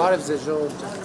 Բարև ձեզ ժողովուրդ։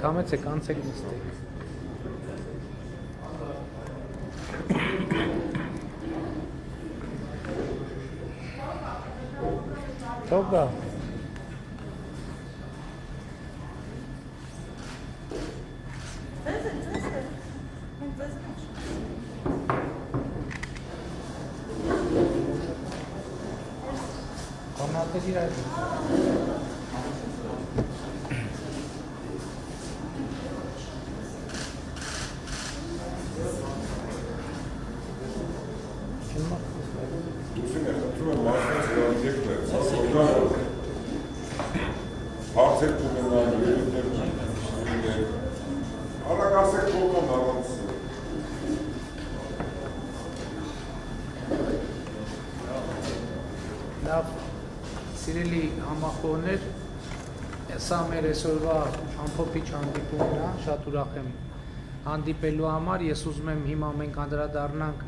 Համեցեք, անցեք նստեք։ Թող գա։ Համատես իրար։ Սիրելի համախոհներ, սա մեր այսօրվա ամփոփիչ հանդիպումն է, շատ ուրախ եմ հանդիպելու համար, ես ուզում եմ հիմա մենք անդրադառնանք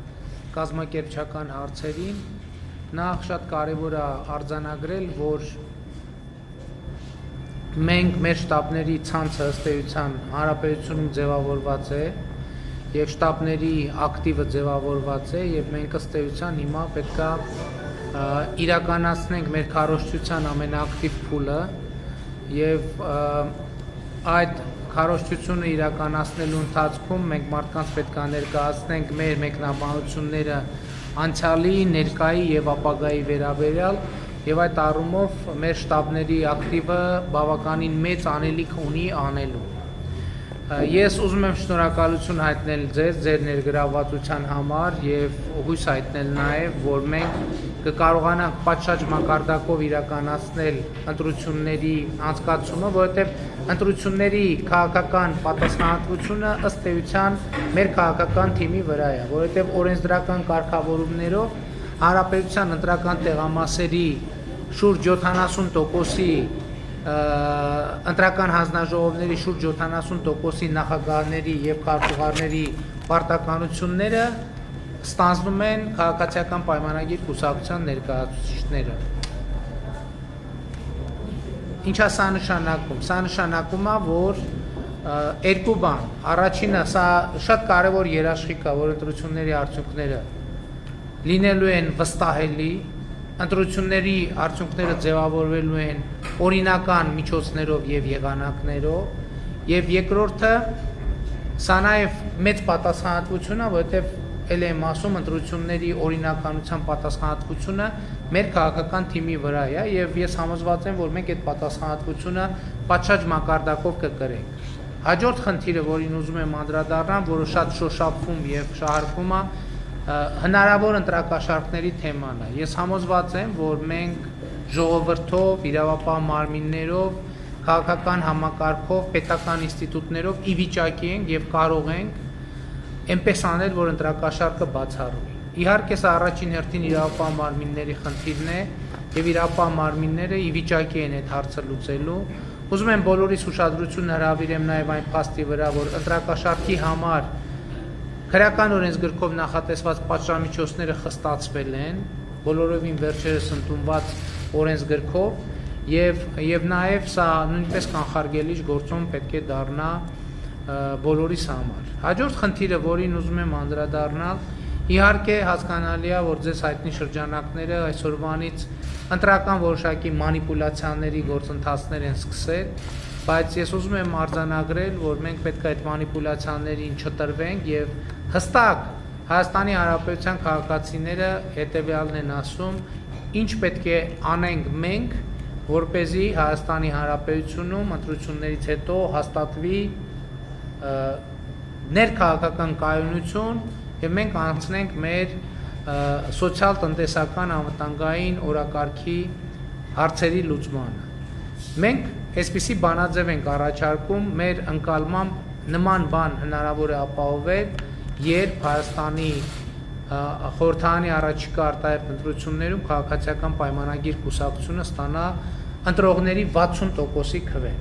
կազմակերպչական հարցերին, նախ շատ կարևոր է արձանագրել, որ մենք մեր շտաբների ցանցը ըստ էության հանրապետությունում ձևավորված է եւ շտաբների ակտիվը ձևավորված է եւ մենք ըստ էության հիմա պետք է իրականացնենք մեր քարոզչության ամենաակտիվ փուլը եւ այդ քարոզչությունը իրականացնելու ընթացքում մենք մարդկանց պետք է ներկայացնենք մեր մեկնաբանությունները անցյալի, ներկայի եւ ապագայի վերաբերյալ եւ այդ առումով մեր շտաբների ակտիվը բավականին մեծ անելիք ունի անելու։ Ես ուզում եմ շնորհակալություն հայտնել ձեր ներգրավվածության համար եւ հույս հայտնել նաեւ, որ մենք կկարողանանք պատշաճ մակարդակով իրականացնել ընտրությունների անցկացումը, որովհետեւ ընտրությունների քաղաքական պատասխանատվությունը ըստ էության մեր քաղաքական թիմի վրա է, որովհետեւ օրենսդրական կարգավորումներով հանրապետության ընտրական տեղամասերի շուրջ 70%-ի ընտրական հանձնաժողովների շուրջ 70%-ի նախագահների եւ քարտուղարների պարտականությունները ստանձնում են քաղաքացիական պայմանագիր կուսակցության ներկայացուցիչները։ Ինչա սա նշանակում։ Սա նշանակում է, որ երկու բան։ Առաջինը, սա շատ կարևոր երաշխիք է, որ ընտրությունների արդյունքները լինելու են վստահելի, ընտրությունների արդյունքները ձևավորվելու են օրինական միջոցներով եւ եղանակներով եւ երկրորդը սա նաեւ մեծ պատասխանատվություն է, որովհետեւ ել եմ ասում ընտրությունների օրինականության պատասխանատվությունը մեր քաղաքական թիմի վրա է եւ ես համոզված եմ, որ մենք այդ պատասխանատվությունը պատշաճ մակարդակով կկրենք։ Հաջորդ խնդիրը, որին ուզում եմ անդրադառնալ, որը շատ շոշափվում եւ շահարկվում է, հնարավոր ընտրակաշառքների թեման է։ Ես համոզված եմ, որ մենք ժողովրդով, իրավապահ մարմիններով քաղաքական համակարգով, պետական ինստիտուտներով ի վիճակի ենք եւ կարող ենք այնպես անել, որ ընտրակաշառքը բացառվի։ Իհարկե սա առաջին հերթին իրավապահ մարմինների խնդիրն է եւ իրավապահ մարմինները ի վիճակի են այդ հարցը լուծելու։ Ուզում եմ բոլորիս ուշադրությունը հրավիրեմ նաեւ այն փաստի վրա, որ ընտրակաշառքի համար քրեական օրենսգրքով նախատեսված պատժամիջոցները խստացվել են, բոլորովին վերջերս ընդունված օրենսգրքով եւ նաեւ սա նույնպես կանխարգելիչ գործոն պետք է դառնա բոլորիս համար։ Հաջորդ խնդիրը, որին ուզում եմ անդրադառնալ, իհարկե հասկանալի է, որ ձեզ հայտնի շրջանակները այսօրվանից ընտրական որոշակի մանիպուլյացիաների գործընթացներ են սկսել, բայց ես ուզում եմ արձանագրել, որ մենք պետք է այդ մանիպուլյացիաներին չտրվենք եւ հստակ Հայաստանի Հանրապետության քաղաքացիները հետեւյալն են ասում, ինչ պետք է անենք մենք, որպեսզի Հայաստանի Հանրապետությունում ընտրություններից հետո հաստատվի ներքաղաքական կայունություն եւ մենք անցնենք մեր սոցիալ-տնտեսական անվտանգային օրակարգի հարցերի լուծմանը։ Մենք այսպիսի բանաձև ենք առաջարկում մեր ընկալմամբ նման բան հնարավոր է ապահովել, երբ Հայաստանի խորհրդարանի առաջիկա արտահերթ ընտրություններում քաղաքացիական պայմանագիր կուսակցությունը ստանա ընտրողների 60%-ի քվե։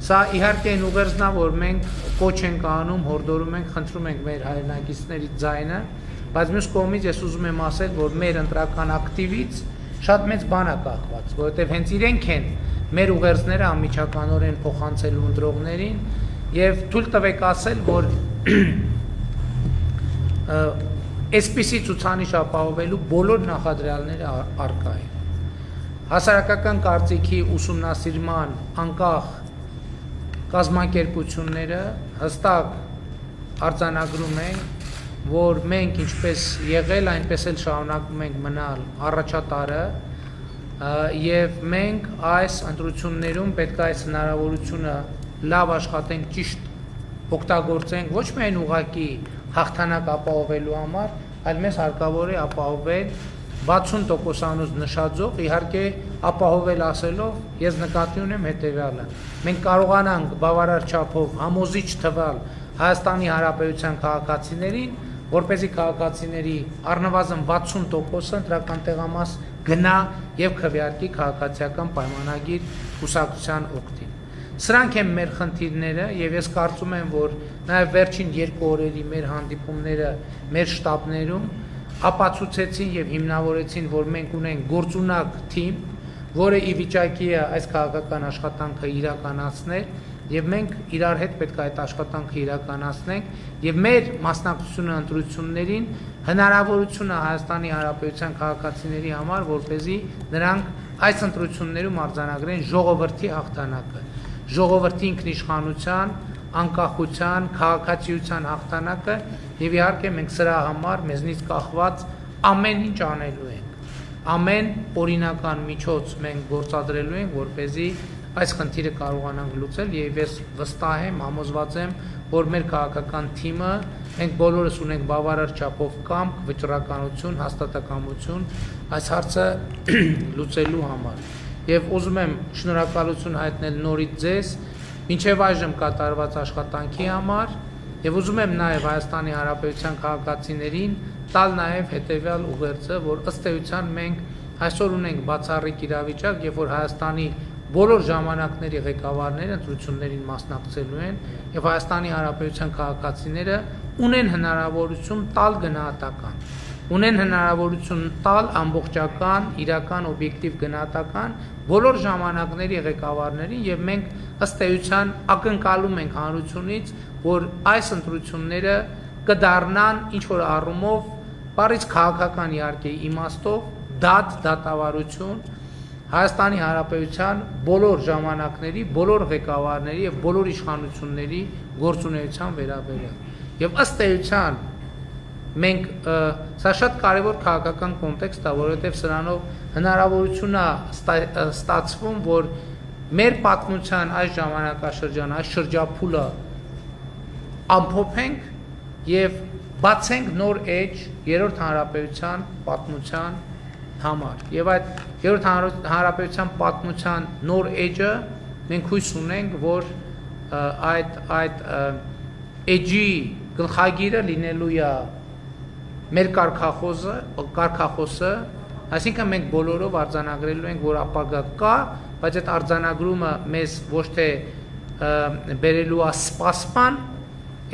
Սա իհարկե այն ուղերձն է, որ մենք կոչ ենք անում, հորդորում ենք, խնդրում ենք մեր հայրենակիցների ձայնը, բայց մյուս կողմից ես ուզում եմ ասել, որ մեր ընտրական ակտիվից շատ մեծ բան է կախված, որովհետև հենց իրենք են մեր ուղերձները անմիջականորեն փոխանցելու ընտրողներին եւ թույլ տվեք ասել, որ այսպիսի ցուցանիշ ապահովելու բոլոր նախադրյալները առկա են։ Հասարակական կարծիքի ուսումնասիրման անկախ կազմակերպությունները հստակ արձանագրում են, որ մենք ինչպես եղել, այնպես էլ շարունակում ենք մնալ առաջատարը եւ մենք այս ընտրություններում պետք է այս հնարավորությունը լավ աշխատենք, ճիշտ օգտագործենք ոչ միայն ուղղակի հաղթանակ ապահովելու համար, այլ մեզ հարկավոր է ապահովել 60%-անոց նշաձող, իհարկե ապահովել ասելով, ես նկատի ունեմ հետևյալը. մենք կարողանանք բավարար չափով համոզիչ թվալ Հայաստանի Հանրապետության քաղաքացիներին, որպեսզի քաղաքացիների առնվազն 60%-ը ընտրական տեղամաս գնա եւ քվեարկի քաղաքացիական պայմանագիր կուսակցության օգտին։ Սրանք են մեր խնդիրները եւ ես կարծում եմ, որ նաեւ վերջին 2 օրերի մեր հանդիպումները մեր շտաբներում ապացուցեցին եւ հիմնավորեցին, որ մենք ունենք գործունակ թիմ, որը ի վիճակի է այս քաղաքական աշխատանքը իրականացնել եւ մենք իրար հետ պետք է այդ աշխատանքը իրականացնենք եւ մեր մասնակցությունը ընտրություններին հնարավորություն է Հայաստանի Հանրապետության քաղաքացիների համար, որպեսզի նրանք այս ընտրություններում արձանագրեն ժողովրդի հաղթանակը, ժողովրդի ինքնիշխանության, անկախության, քաղաքացիության հաղթանակը եւ իհարկե մենք սրա համար մեզնից կախված ամեն ինչ անելու ենք, ամեն օրինական միջոց մենք գործադրելու ենք, որպեսզի այս խնդիրը կարողանանք լուծել եւ ես վստահ եմ, համոզված եմ, որ մեր քաղաքական թիմը մենք բոլորս ունենք բավարար չափով կամք, վճռականություն, հաստատակամություն այս հարցը լուծելու համար։ Եվ ուզում եմ շնորհակալություն հայտնել նորից ձեզ մինչև այժմ կատարված աշխատանքի համար եւ ուզում եմ նաեւ Հայաստանի Հանրապետության քաղաքացիներին տալ նաեւ հետեւյալ ուղերձը, որ ըստ էության մենք այսօր ունենք բացառիկ իրավիճակ, երբ որ Հայաստանի բոլոր ժամանակների ղեկավարները ընտրություններին մասնակցելու են եւ Հայաստանի Հանրապետության քաղաքացիները ունեն հնարավորություն տալ գնահատական, ունեն հնարավորություն տալ ամբողջական, իրական, օբյեկտիվ գնահատական բոլոր ժամանակների ղեկավարներին եւ մենք ըստ էության ակնկալում ենք հանրությունից, որ այս ընտրությունները կդառնան ինչ որ առումով բառից քաղաքական իհարկե իմաստով դատավարություն Հայաստանի Հանրապետության բոլոր ժամանակների, բոլոր ղեկավարների եւ բոլոր իշխանությունների գործունեության վերաբերյալ։ Եվ ըստ էության մենք սա շատ կարևոր քաղաքական կոնտեքստ է, որովհետեւ սրանով հնարավորություն է ստացվում, որ մեր պատմության այս ժամանակաշրջանը, այս շրջափուլը ամփոփենք եւ բացենք նոր էջ երրորդ հանրապետության պատմության համար։ Եվ այդ երրորդ հանրապետության պատմության նոր էջը մենք հույս ունենք, որ այդ էջի գլխագիրը լինելու է մեր կարգախոսը, այսինքն մենք բոլորով արձանագրելու ենք, որ ապագա կա, բայց այդ արձանագրումը մեզ ոչ թե բերելու է սպասման,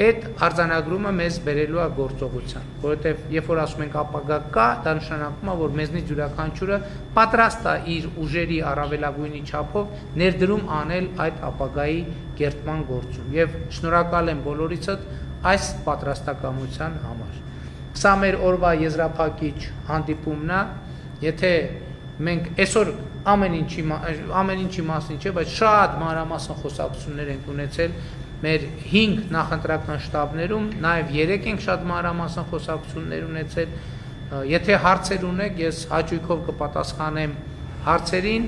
այդ արձանագրումը մեզ բերելու է գործողության, որովհետև երբ որ ասում ենք ապագա կա, դա նշանակում է, որ մեզնից յուրաքանչյուրը պատրաստ է իր ուժերի առավելագույնի չափով ներդրում անել այդ ապագայի կերտման գործում եւ շնորհակալ եմ բոլորիցդ այս պատրաստակամության համար։ Սա մեր օրվա եզրափակիչ հանդիպումն է, եթե մենք այսօր ամեն ինչի մասին չէ, բայց շատ մանրամասն խոսակցություններ ենք ունեցել մեր 5 նախընտրական շտաբներում, նաև 3 ենք շատ մանրամասն խոսակցություններ ունեցել, եթե հարցեր ունեք, ես հաճույքով կպատասխանեմ հարցերին,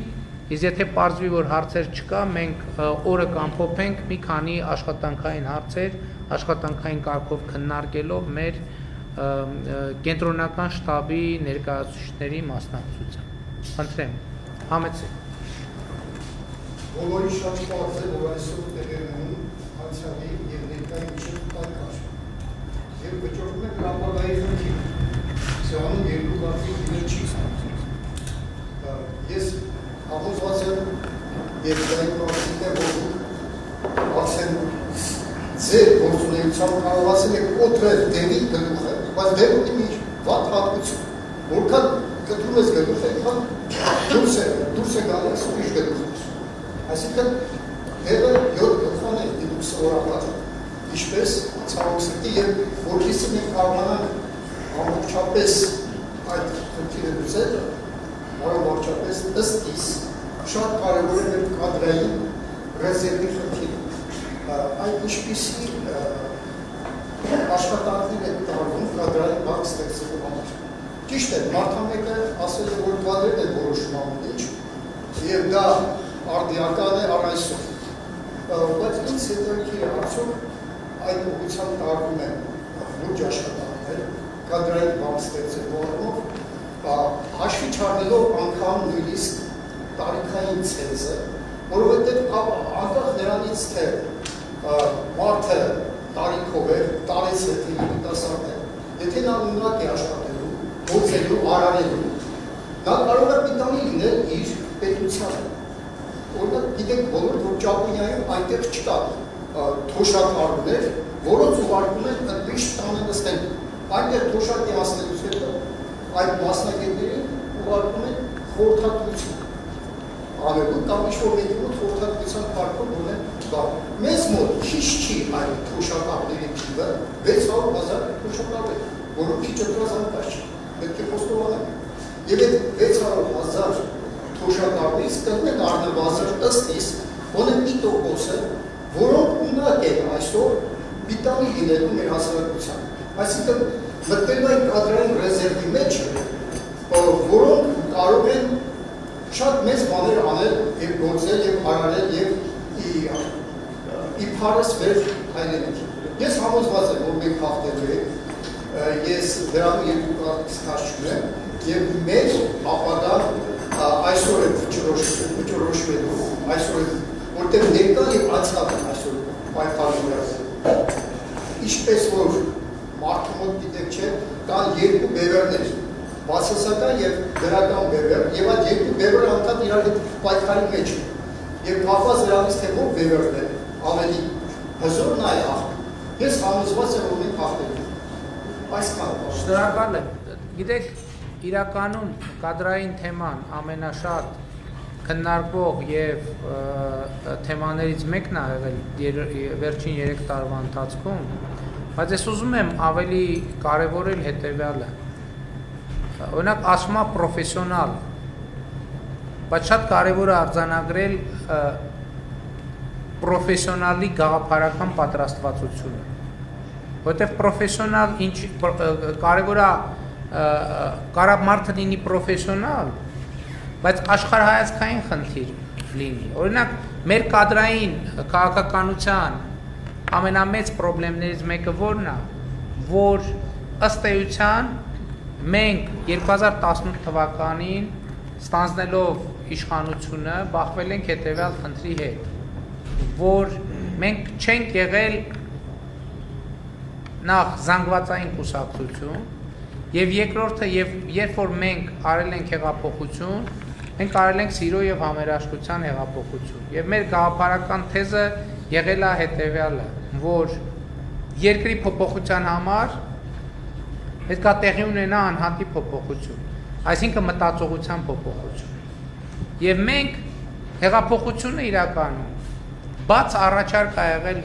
իսկ եթե պարզվի, որ հարցեր չկա, մենք օրը կամփոփենք մի քանի աշխատանքային հարցեր, աշխատանքային կարգով քննարկելով մեր կենտրոնական շտաբի ներկայացուցիչների մասնակցությամբ։ Խնդրեմ, համեցեք։ Բոլորի շատ պարզ է, որ այսօր տեղի ունենում անցյալի և ներկայի միջև պայքար։ Եվ վճռում ենք ապագայի խնդիր։ Սեղանում երկու կարծիք լինել չի ստացվում։ Ես համոզված եմ և դայնքորացիտ եմ, որ ասեն ձեր գործունեությամբ կարողացել եք օտրել դեպի գլուխը, բայց դեպ ունի մի վատ հատկություն, որքան կտրում ես գլուխը, այնքան դուրս է գալիս ուրիշ գլուխ։ Այսինքն դեպը 7 գլխան է դուք սովորաբար, ինչպես ցավոք սրտի և որքիսի մենք կարողանանք ամբողջապես այդ խնդիրը լուծել, ամբողջապես ըստ իս շատ կարևոր է մեր կադրային ռեզերվի խնդիրը։ Այդ ինչպիսի աշխատանքներ է տարվում կադրային բակ ստեղծելու համար։ Ճիշտ է, մարդամեկը ասել է, որ կադրերն են որոշում ամեն ինչ, և դա արդիական է առ այսօր։ Բայց ինձ հետաքրքիր է, արդյոք այդ ուղղությամբ տարվում են լուրջ աշխատանքներ կադրային բակ ստեղծելու առումով, հաշվի չառնելով անգամ նույնիսկ տարիքային ցենզը, որովհետև անկախ նրանից թե մարդը տարիքով է, տարեց է, թե երիտասարդ է, եթե նա ունակ է աշխատելու, գործելու, արարելու, նա կարող է պիտանի լինել իր պետությանը։ Օրինակ գիտենք բոլոր, որ Ճապոնիայում այնտեղ չկա թոշակառուներ, որոնց ուղարկում են ընդմիշտ տանը նստելու։ Այնտեղ թոշակի հասնելուց հետո այդ մասնագետներին ուղարկում են խորհրդատվություն անելու կամ ինչ-որ մեկի մոտ խորհրդատվության կարգով ունեն բան։ Մեզ մոտ քիչ չի այդ թոշակառուների թիվը 600,000 թոշակառու, որոնք քիչ ընտրազանված չեն, պետք է խոստովանենք։ Եվ այդ 600,000 թոշակառուից կգնենք առնվազն ըստ իս ունեն մի տոկոսը, որոնք ունակ են այսօր պիտանի լինելու մեր հասարակության։ Այսինքն մտնել են կադրային ռեզերվի մեջ, որոնք կարող են շատ մեծ բաներ անել և գործել և արարել և իբարս վեր հայրենիք։ Ես համոզված եմ, որ մենք հաղթելու ենք, ես դրանում երկու կարծիք չունեմ և մեր ապագան այսօր է վճռոշվելու, այսօր է, որտեղ ներկա և անցյալ են այսօր պայքարելու։ Ինչպես որ մարդու մոտ գիտեք չէ, կան երկու բևերներ, բացասական և դրական բևեր, և այդ երկու բևերը անդադ իրար հետ պայքարի մեջ են, և կապված նրանից թե որ բևերն է ավելի հզոր նա է աղթ։ Ես համոզված եմ, որ մենք աղթելու։ Այսքան։ Շնորհակալ եմ։ Գիտեք, իրականում կադրային թեման ամենաշատ քննարկվող և թեմաներից մեկն է եղել վերջին 3 տարվա ընթացքում, բայց ես ուզում եմ ավելի կարևորել հետևյալը։ Օրինակ ասում է պրոֆեսիոնալ, բայց շատ կարևոր է արձանագրել պրոֆեսիոնալի գաղափարական պատրաստվածությունը, որովհետև պրոֆեսիոնալ կարևոր է կարող մարդը լինի պրոֆեսիոնալ, բայց աշխարհայացքային խնդիր լինի։ Օրինակ մեր կադրային քաղաքականության ամենամեծ խնդիրներից մեկը որն է, որ ըստ էության մենք 2018 թվականին ստանձնելով իշխանությունը բախվել ենք հետևյալ խնդրի հետ, որ մենք չենք եղել նախ զանգվածային կուսակցություն եւ երկրորդը եւ երբ որ մենք արել ենք հեղափոխություն, մենք արել ենք սիրո եւ համերաշխության հեղափոխություն եւ մեր գաղափարական թեզը եղել է հետեւյալը, որ երկրի փոփոխության համար պետք է տեղի ունենա անհատի փոփոխություն, այսինքն մտածողության փոփոխություն։ Եվ մենք հեղափոխությունը իրականում բաց առաջարկ ա եղել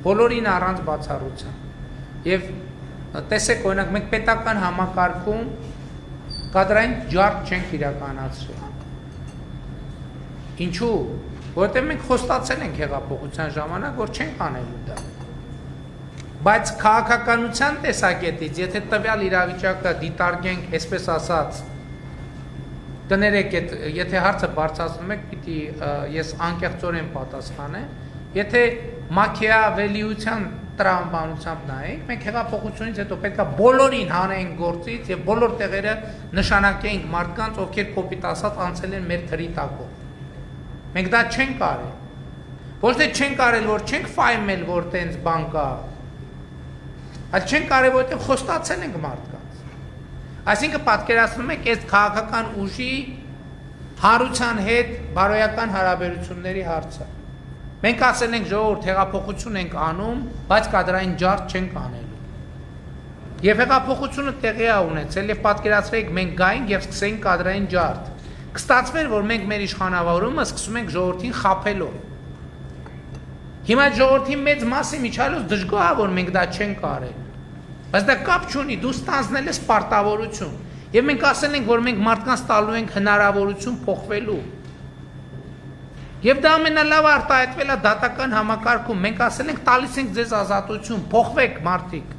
բոլորին առանց բացառության։ Եւ տեսեք, օրինակ մենք պետական համակարգում կադրային ջարդ չենք իրականացրել։ Ինչու՞։ Որովհետեւ մենք խոստացել ենք հեղափոխության ժամանակ, որ չենք անելու դա։ Բայց քաղաքականության տեսակետից, եթե տվյալ իրավիճակը դիտարկենք, այսպես ասած, կներեք, եթե հարցը բարձրացնում եք, պիտի ես անկեղծորեն պատասխանեմ, եթե Մաքիավելիության տրամաբանությամբ նայենք, մենք հեղափոխությունից հետո պետք է բոլորին հանենք գործից եւ բոլոր տեղերը նշանակենք մարդկանց, ովքեր կոպիտ ասած անցել են մեր թրի տակով։ Մենք դա չենք արել։ Ոչ թե չենք արել, որ չենք ֆայմել, որ տենց բան կա, այլ չենք արել, որովհետեւ խոստացել ենք մարդկանց։ Այսինքն պատկերացնում եք այս քաղաքական ուժի հարության հետ բարոյական հարաբերությունների հարցը։ Մենք ասել ենք ժողովուրդ հեղափոխություն ենք անում, բայց կադրային ջարդ չենք անելու։ Եվ հեղափոխությունը տեղի է ունեցել եւ պատկերացրեք մենք գայինք եւ սկսենք կադրային ջարդ։ Կստացվեր, որ մենք մեր իշխանավորումը սկսում ենք ժողովրդին խաբելով։ Հիմա ժողովրդի մեծ մասի միջալոց դժգոհ է, որ մենք դա չենք արել։ Բայց դա կապ չունի, դու ստանձնել ես պարտավորություն։ Եվ մենք ասել ենք, որ մենք մարդկանց տալու ենք հնարավորություն փոխվելու։ Եվ դա ամենալավը արտահայտվել է դատական համակարգում։ Մենք ասել ենք տալիս ենք ձեզ ազատություն, փոխվեք մարդիկ։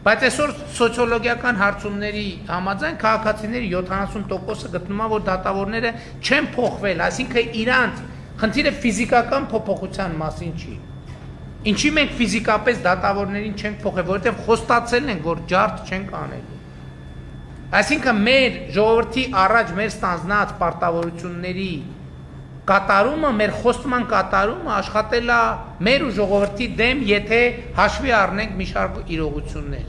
Բայց այսօր սոցիոլոգիական հարցումների համաձայն քաղաքացիների 70%-ը գտնում է, որ դատավորները չեն փոխվել, այսինքն իրանց խնդիրը ֆիզիկական փոփոխության մասին չի։ Ինչի մենք ֆիզիկապես դատավորներին չենք փոխել, որովհետև խոստացել ենք, որ ջարդ չենք անելու։ Այսինքն մեր ժողովրդի առաջ մեր ստանձնած պարտավորությունների կատարումը, մեր խոստման կատարումը աշխատել է մեր ու ժողովրդի դեմ, եթե հաշվի առնենք մի շարք իրողություններ։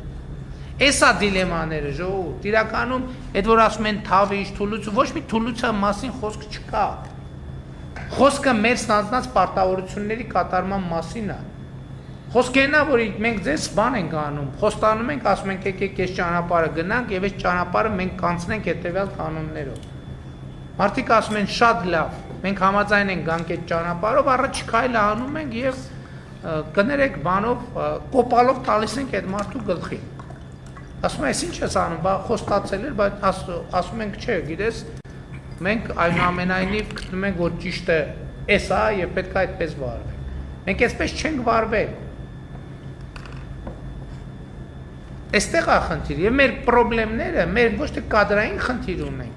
Էսա դիլեմաները ժողովուրդ, իրականում այդ որ ասում են թավիճ, թուլություն, ոչ մի թուլության մասին խոսք չկա։ Խոսքը մեր ստանձնած պարտավորությունների կատարման մասին է։ Խոսքը նա, որ մենք ձեզ բան ենք անում, խոստանում ենք, ասում ենք եկեք այս ճանապարհը գնանք եւ այս ճանապարհը մենք կանցնենք հետեւյալ կանոններով։ Մարդիկ ասում են շատ լավ, մենք համաձայն ենք գանք այդ ճանապարհով, առաջ քայլը անում ենք եւ կներեք բանով կոպալով տալիս ենք այդ մարդու գլխին։ Ասում են, ինչ ես անում, բա խոստացել էր, բայց ասում ենք, չէ, գիտես, մենք այնուամենայնիվ գտնում ենք, որ ճիշտը էս է եւ պետք է այդպես վարվենք։ Մենք այսպես չենք վարվել։ Այստեղ է խնդիրը եւ մեր խնդիրները, մեր ոչ թե կադրային խնդիր ունենք։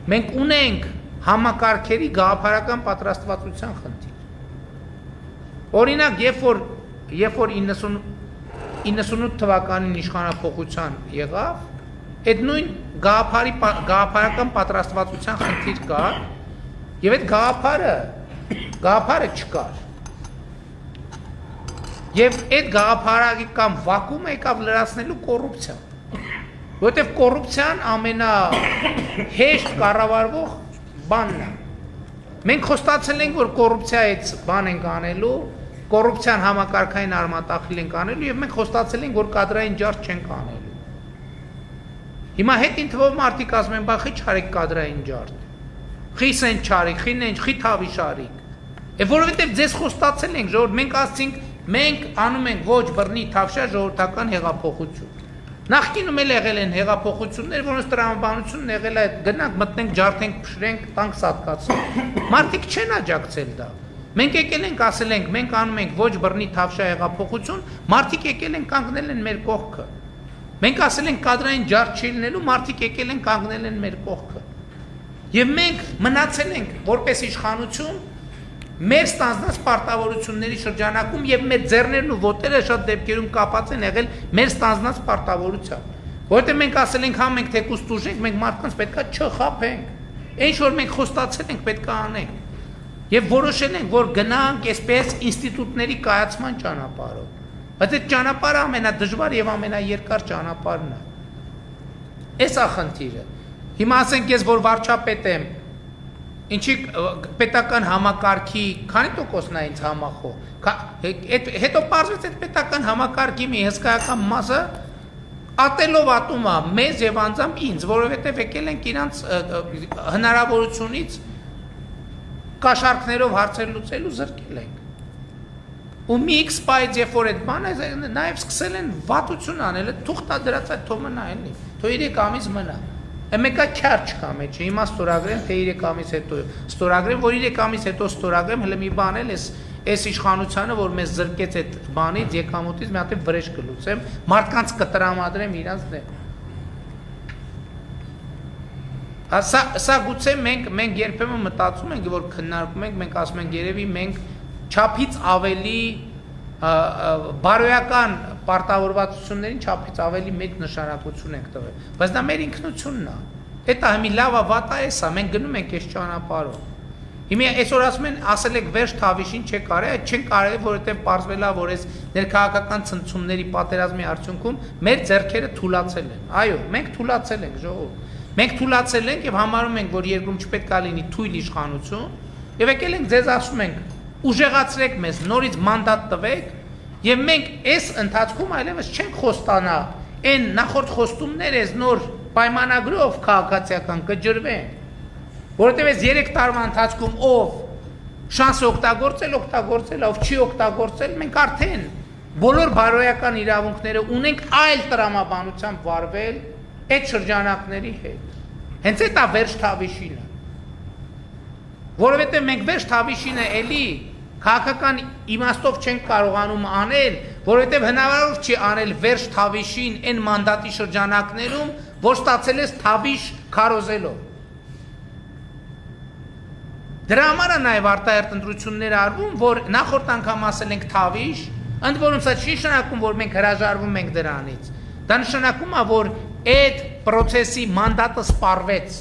Մենք ունենք համակարգերի գաղափարական պատրաստվածության խնդիր։ Օրինակ, երբ որ 98 թվականին իշխանափոխության եղավ, այդ նույն գաղափարական պատրաստվածության խնդիր կար, եւ այդ գաղափարը չկար։ Եվ այդ գաղափարական վակումը եկավ լրացնելու կոռուպցիան։ Որովհետև կոռուպցիան ամենահեշտ կառավարվող բանն է։ Մենք խոստացել ենք, որ կոռուպցիայից բան ենք անելու, կոռուպցիան համակարգային արմատախիլ ենք անելու եւ մենք խոստացել ենք, որ կադրային ջարդ չենք անելու։ Հիմա հետին թվով մարդիկ ասում են, բա խի չարեք կադրային ջարդ։ Խի սեն չարեք, խի թավի շարիկ։ Եվ որովհետև ձեզ խոստացել ենք, ժողովուրդ, մենք ասցինք, մենք անում ենք ոչ բռնի թավշյա ժողովրդական հեղափոխություն։ Նախկինում էլ եղել են հեղափոխություններ, որոնց տրամաբանությունն եղել է գնանք, մտնենք, ջարդենք, փշրենք, տանք սատկացնենք։ Մարդիկ չեն աջակցել դա։ Մենք եկել ենք, ասել ենք, մենք անում ենք ոչ բռնի թավշյա հեղափոխություն, մարդիկ եկել են կանգնել են մեր կողքը։ Մենք ասել ենք կադրային ջարդ չի լինելու, մարդիկ եկել են կանգնել են մեր կողքը։ Եվ մենք մնացել ենք որպես իշխանություն մեր ստանձնած պարտավորությունների շրջանակում եւ մեր ձեռներն ու ոտերը շատ դեպքերում կապած են եղել մեր ստանձնած պարտավորությամբ։ Որովհետեւ մենք ասել ենք, հա մենք թեկուզ տուժենք, մենք մարդկանց պետքա չխաբենք։ Ինչ որ մենք խոստացել ենք, պետքա անենք։ Եվ որոշել ենք, որ գնանք այսպես ինստիտուտների կայացման ճանապարհով։ Բայց այդ ճանապարհը ամենադժվար եւ ամենաերկար ճանապարհն է։ Էս է խնդիրը։ Հիմա ասենք ես որ վարչապետ եմ, ինչի պետական համակարգի քանի տոկոսն է ինձ համախոհ։ Հետո պարզվեց այդ պետական համակարգի մի հսկայական մասը ատելով ատում է մեզ եւ անձամբ ինձ, որովհետեւ եկել ենք իրանց հնարավորությունից կաշառքներով հարցեր լուծելու զրկել ենք։ Ու մի X-պայից երբ որ այդ բանը նաև սկսել են վատություն անել, թուղթա դրած այդ թող մնա էլի, թող 3 ամիս մնա։ Մեկը քյար չկա մեջը, հիմա ստորագրեմ, թե 3 ամիս հետո ստորագրեմ, որ 3 ամիս հետո ստորագրեմ, հələ մի բան էլ այս իշխանությանը, որ մեզ զրկեց այդ բանից, եկամուտից, մի հատ վրեժ կլուծեմ, մարդկանց կտրամադրեմ իրանց դեմ։ Սա գուցե մենք երբեմն մտածում ենք, որ քննարկում ենք, մենք ասում ենք երևի մենք չափից ավելի բարոյական պարտավորվածություններին չափից ավելի մեծ նշանակություն ենք տվել, բայց դա մեր ինքնությունն է։ Դա հիմի լավա վատա է սա, մենք գնում ենք այս ճանապարհով։ Հիմա այսօր ասում են, ասել եք վերջ թավիշին չեք կարել, այդ չեն կարել, որովհետև պարզվել է, որ այս ներքաղաքական ցնցումների պատերազմի արդյունքում մեր ձեռքերը թուլացել են։ Այո, մենք թուլացել ենք, ժողովուրդ։ Մենք թուլացել ենք եւ համարում ենք, որ երկրում չպետք է լինի թույլ իշխանություն, եւ եկել ենք ձեզ ասում ենք, ուժեղացրեք մեզ, նորից մանդատ տվեք, եւ մենք այս ընթացքում այլևս չենք խոստանա այն նախորդ խոստումները այս նոր պայմանագրով քաղաքացիական կջրվեն, որովհետեւ այս 3 տարվա ընթացքում ով շանս օգտագործել, ով չի օգտագործել, մենք արդեն բոլոր բարոյական իրավունքները ունենք այլ տրամաբանությամբ վարվել այդ շրջանակների հետ։ Հենց այդ է վերջ թավիշինը։ Որովհետև մենք վերջ թավիշինը էլի քաղաքական իմաստով չենք կարողանում անել, որովհետև հնարավոր չի անել վերջ թավիշին այն մանդատի շրջանակներում, որ ստացել ես թավիշ քարոզելով։ Դրա համար է նաև արտահերտ ընտրություններ արվում, որ նախորդ անգամ ասել ենք թավիշ, ընդ որում սա չի նշանակում, որ մենք հրաժարվում ենք դրանից։ Դա նշանակում է, որ այդ պրոցեսի մանդատը սպառվեց։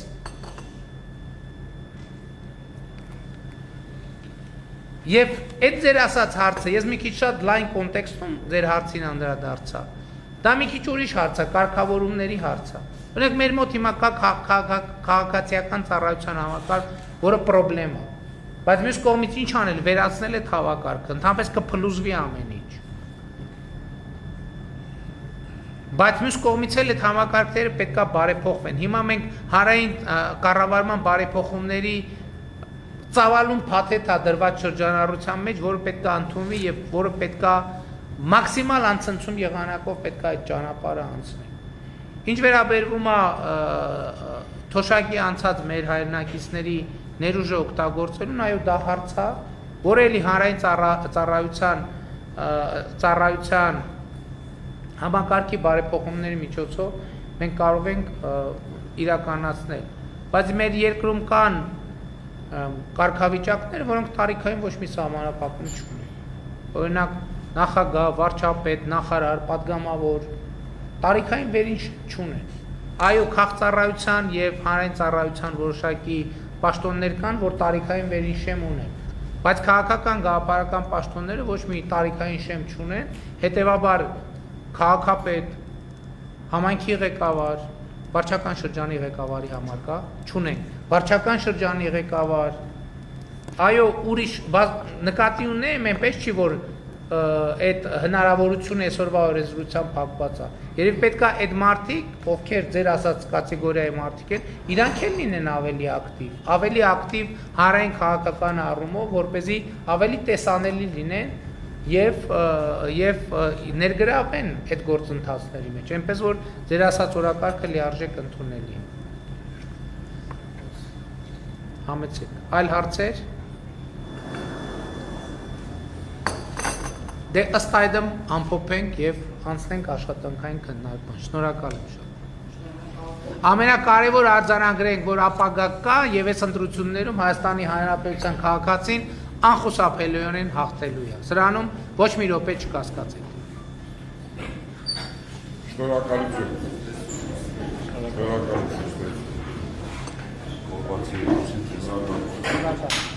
Եվ այդ ձեր ասած հարցը, ես մի քիչ շատ լայն կոնտեքստում ձեր հարցին անդրադարձա։ Դա մի քիչ ուրիշ հարց է, կարգավորումների հարց է։ Օրինակ մեր մոտ հիմա կա քաղաքացիական ծառայության համակարգ, որը պրոբլեմ է։ Բայց մյուս կողմից ինչ անել, վերացնել այդ հավաքարկը, ընդհանրապես կփլուզվի ամեն ինչ։ Բայց մյուս կողմից էլ այդ համակարգերը պետք է բարեփոխվեն։ Հիմա մենք հանրային կառավարման բարեփոխումների ծավալուն փաթեթ է դրված շրջանառության մեջ, որը պետք է ընդունվի եւ որը պետք է մաքսիմալ անցնցում եղանակով պետք է այդ ճանապարհը անցնի։ Ինչ վերաբերվում է թոշակի անցած մեր հայրենակիցների ներուժը օգտագործելուն, այո, դա հարց է, որը էլի հանրային ծառայության համակարգի բարեփոխումների միջոցով մենք կարող ենք իրականացնել, բայց մեր երկրում կան կարգավիճակներ, որոնք տարիքային ոչ մի սահմանափակում չունեն։ Օրինակ նախագահ, վարչապետ, նախարար, падգամավոր տարիքային վերինչ չունեն։ Այո, քաղաքծառայության եւ հանրային ծառայության որոշակի պաշտոններ կան, որ տարիքային վերին շեմ ունեն, բայց քաղաքական գաղափարական պաշտոնները ոչ մի տարիքային շեմ չունեն, հետեւաբար քաղաքապետ, համայնքի ղեկավար, վարչական շրջանի ղեկավարի համար կա, չունենք, վարչական շրջանի ղեկավար, այո, ուրիշ նկատի ունեմ, այնպես չի, որ այդ հնարավորությունը այսօրվա օրենսդրությամբ փակված է։ Երբ պետք է այդ մարդիկ, ովքեր ձեր ասած կատեգորիայի մարդիկ են, իրանք էլ լինեն ավելի ակտիվ հանրային քաղաքական առումով, որպեսզի ավելի տեսանելի լինեն եւ ներգրավեն այդ գործընթացների մեջ, այնպես որ ձեր ասած օրակարգը լիարժեք ընդունելի է։ Համեցեք։ Այլ հարցեր։ Դե ըստ այդմ ամփոփենք եւ անցնենք աշխատանքային քննարկման։ Շնորհակալ եմ շատ։ Ամենակարևոր արձանագրենք, որ ապագա կա եւ այս ընտրություններում Հայաստանի Հանրապետության քաղաքացին անխուսափելիորեն հաղթելու է։ Սրանում ոչ մի րոպե չկասկածեք։ Շնորհակալություն։ Շնորհակալ։